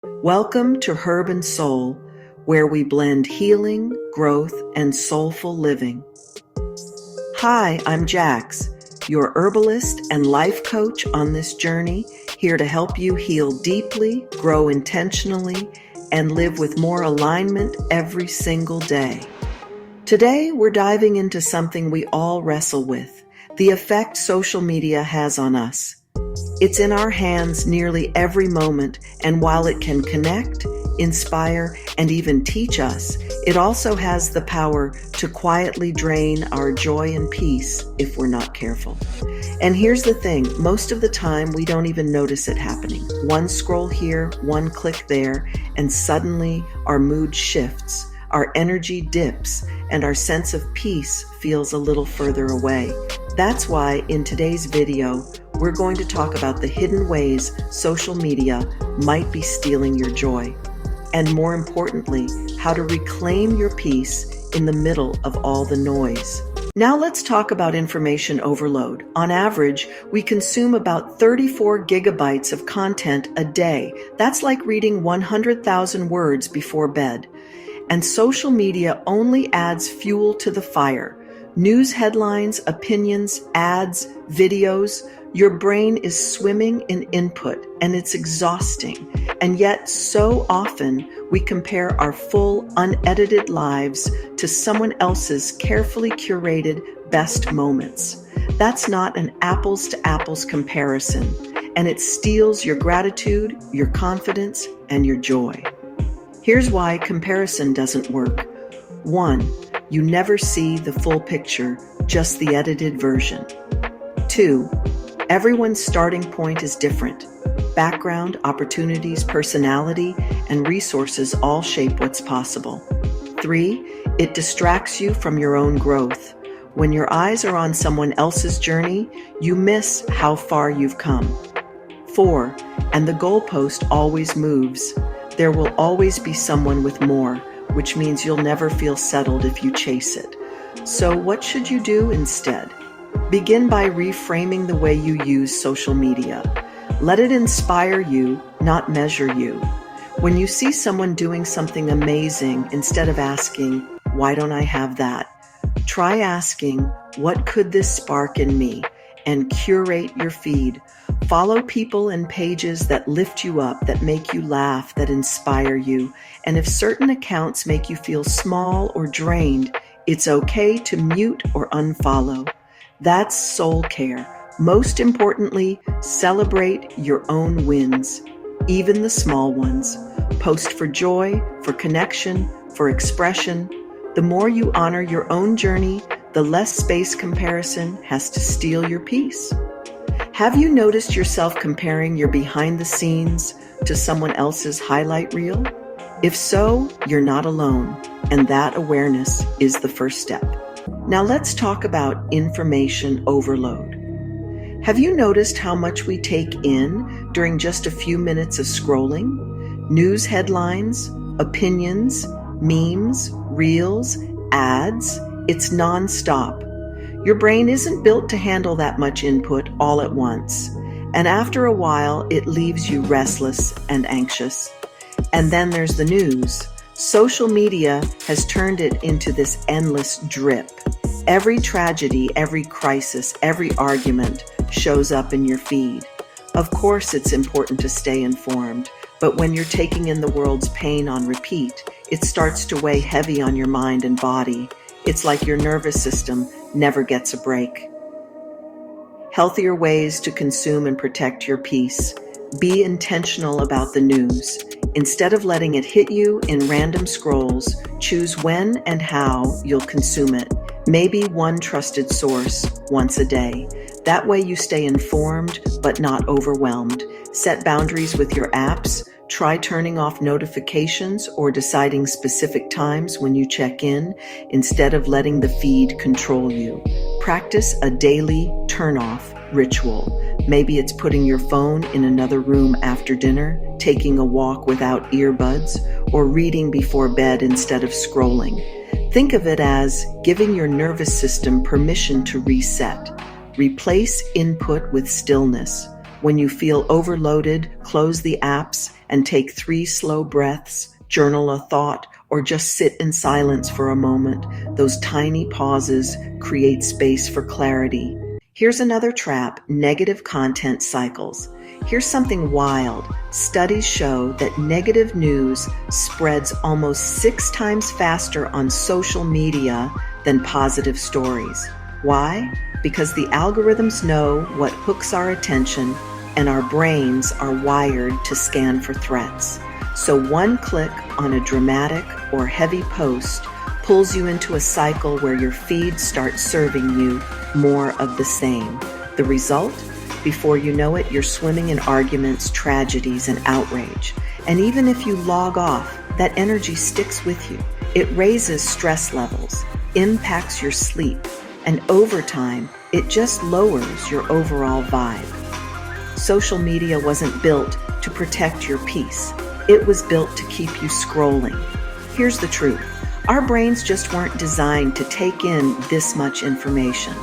Welcome to Herb and Soul, where we blend healing, growth, and soulful living. Hi, I'm Jax, your herbalist and life coach on this journey, here to help you heal deeply, grow intentionally, and live with more alignment every single day. Today, we're diving into something we all wrestle with, the effect social media has on us. It's in our hands nearly every moment, and while it can connect, inspire, and even teach us, it also has the power to quietly drain our joy and peace if we're not careful. And here's the thing, most of the time we don't even notice it happening. One scroll here, one click there, and suddenly our mood shifts, our energy dips, and our sense of peace feels a little further away. That's why in today's video, we're going to talk about the hidden ways social media might be stealing your joy, and more importantly, how to reclaim your peace in the middle of all the noise. Now let's talk about information overload. On average, we consume about 34 gigabytes of content a day. That's like reading 100,000 words before bed. And social media only adds fuel to the fire. News headlines, opinions, ads, videos. Your brain is swimming in input, and it's exhausting. And yet, so often, we compare our full, unedited lives to someone else's carefully curated best moments. That's not an apples-to-apples comparison, and it steals your gratitude, your confidence, and your joy. Here's why comparison doesn't work. 1, you never see the full picture, just the edited version. 2, everyone's starting point is different. Background, opportunities, personality, and resources all shape what's possible. 3, it distracts you from your own growth. When your eyes are on someone else's journey, you miss how far you've come. 4, and the goalpost always moves. There will always be someone with more, which means you'll never feel settled if you chase it. So what should you do instead? Begin by reframing the way you use social media. Let it inspire you, not measure you. When you see someone doing something amazing, instead of asking, "Why don't I have that?" try asking, "What could this spark in me?" and curate your feed. Follow people and pages that lift you up, that make you laugh, that inspire you. And if certain accounts make you feel small or drained, it's okay to mute or unfollow. That's soul care. Most importantly, celebrate your own wins, even the small ones. Post for joy, for connection, for expression. The more you honor your own journey, the less space comparison has to steal your peace. Have you noticed yourself comparing your behind the scenes to someone else's highlight reel? If so, you're not alone, and that awareness is the first step. Now let's talk about information overload. Have you noticed how much we take in during just a few minutes of scrolling? News headlines, opinions, memes, reels, ads. It's nonstop. Your brain isn't built to handle that much input all at once. And after a while, it leaves you restless and anxious. And then there's the news. Social media has turned it into this endless drip. Every tragedy, every crisis, every argument shows up in your feed. Of course, it's important to stay informed, but when you're taking in the world's pain on repeat, it starts to weigh heavy on your mind and body. It's like your nervous system never gets a break. Healthier ways to consume and protect your peace. Be intentional about the news. Instead of letting it hit you in random scrolls, choose when and how you'll consume it. Maybe one trusted source once a day. That way you stay informed but not overwhelmed. Set boundaries with your apps. Try turning off notifications or deciding specific times when you check in instead of letting the feed control you. Practice a daily turn-off ritual. Maybe it's putting your phone in another room after dinner, taking a walk without earbuds, or reading before bed instead of scrolling. Think of it as giving your nervous system permission to reset. Replace input with stillness. When you feel overloaded, close the apps and take 3 slow breaths, journal a thought, or just sit in silence for a moment. Those tiny pauses create space for clarity. Here's another trap: negative content cycles. Here's something wild. Studies show that negative news spreads almost 6 times faster on social media than positive stories. Why? Because the algorithms know what hooks our attention, and our brains are wired to scan for threats. So one click on a dramatic or heavy post pulls you into a cycle where your feed starts serving you more of the same. The result? Before you know it, you're swimming in arguments, tragedies, and outrage. And even if you log off, that energy sticks with you. It raises stress levels, impacts your sleep, and over time, it just lowers your overall vibe. Social media wasn't built to protect your peace. It was built to keep you scrolling. Here's the truth. Our brains just weren't designed to take in this much information.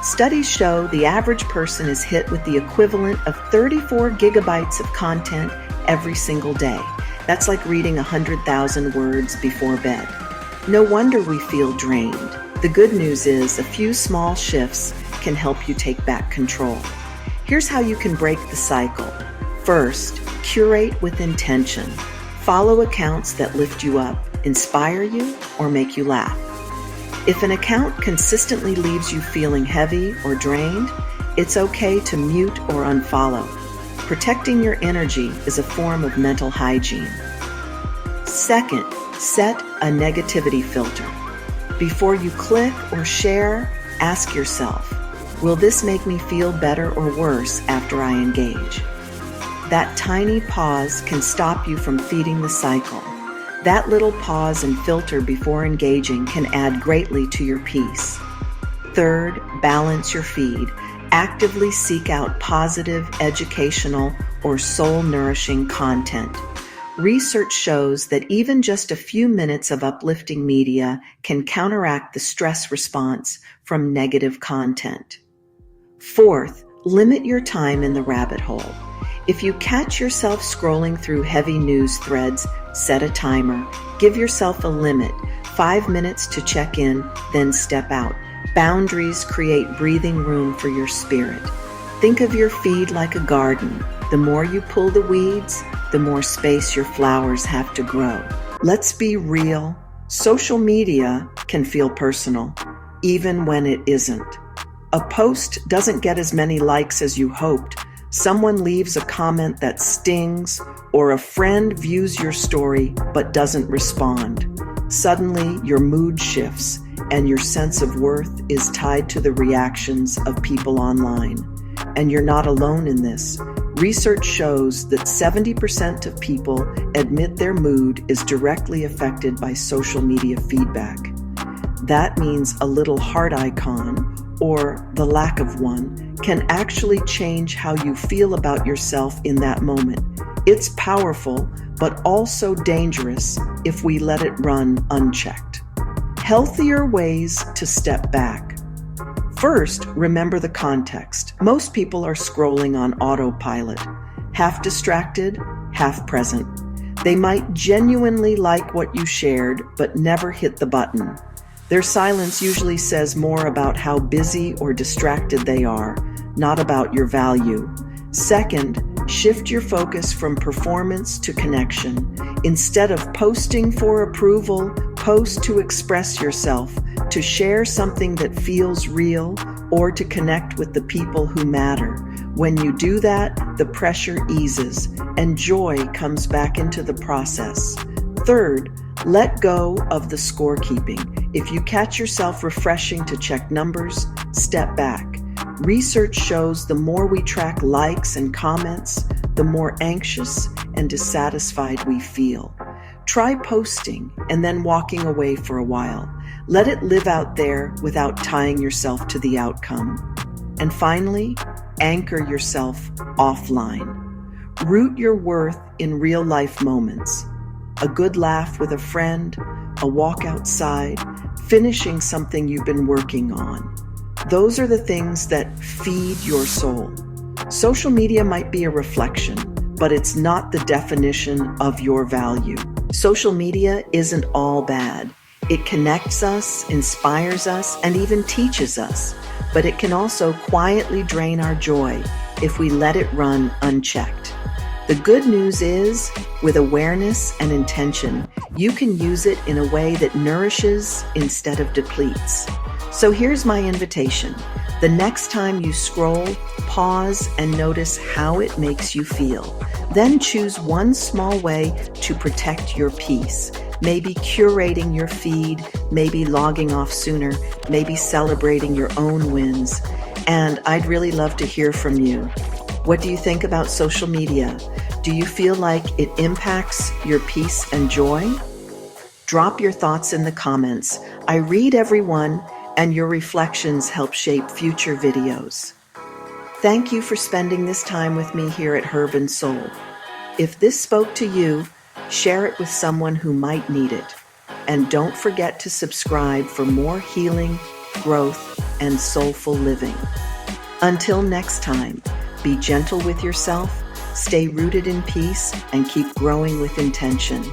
Studies show the average person is hit with the equivalent of 34 gigabytes of content every single day. That's like reading 100,000 words before bed. No wonder we feel drained. The good news is a few small shifts can help you take back control. Here's how you can break the cycle. First, curate with intention. Follow accounts that lift you up, inspire you, or make you laugh. If an account consistently leaves you feeling heavy or drained, it's okay to mute or unfollow. Protecting your energy is a form of mental hygiene. Second, set a negativity filter. Before you click or share, ask yourself, will this make me feel better or worse after I engage? That tiny pause can stop you from feeding the cycle. That little pause and filter before engaging can add greatly to your peace. Third, balance your feed. Actively seek out positive, educational, or soul-nourishing content. Research shows that even just a few minutes of uplifting media can counteract the stress response from negative content. Fourth, limit your time in the rabbit hole. If you catch yourself scrolling through heavy news threads, set a timer. Give yourself a limit, 5 minutes to check in, then step out. Boundaries create breathing room for your spirit. Think of your feed like a garden. The more you pull the weeds, the more space your flowers have to grow. Let's be real. Social media can feel personal, even when it isn't. A post doesn't get as many likes as you hoped. Someone leaves a comment that stings, or a friend views your story but doesn't respond. Suddenly, your mood shifts, and your sense of worth is tied to the reactions of people online. And you're not alone in this. Research shows that 70% of people admit their mood is directly affected by social media feedback. That means a little heart icon, or the lack of one, can actually change how you feel about yourself in that moment. It's powerful, but also dangerous if we let it run unchecked. Healthier ways to step back. First, remember the context. Most people are scrolling on autopilot, half distracted, half present. They might genuinely like what you shared, but never hit the button. Their silence usually says more about how busy or distracted they are, not about your value. Second, shift your focus from performance to connection. Instead of posting for approval, post to express yourself, to share something that feels real, or to connect with the people who matter. When you do that, the pressure eases and joy comes back into the process. Third, let go of the scorekeeping. If you catch yourself refreshing to check numbers, step back. Research shows the more we track likes and comments, the more anxious and dissatisfied we feel. Try posting and then walking away for a while. Let it live out there without tying yourself to the outcome. And finally, anchor yourself offline. Root your worth in real-life moments. A good laugh with a friend, a walk outside, finishing something you've been working on. Those are the things that feed your soul. Social media might be a reflection, but it's not the definition of your value. Social media isn't all bad. It connects us, inspires us, and even teaches us, but it can also quietly drain our joy if we let it run unchecked. The good news is, with awareness and intention, you can use it in a way that nourishes instead of depletes. So here's my invitation. The next time you scroll, pause and notice how it makes you feel. Then choose one small way to protect your peace. Maybe curating your feed, maybe logging off sooner, maybe celebrating your own wins. And I'd really love to hear from you. What do you think about social media? Do you feel like it impacts your peace and joy? Drop your thoughts in the comments. I read every one, and your reflections help shape future videos. Thank you for spending this time with me here at Herb and Soul. If this spoke to you, share it with someone who might need it. And don't forget to subscribe for more healing, growth, and soulful living. Until next time, be gentle with yourself, stay rooted in peace, and keep growing with intention.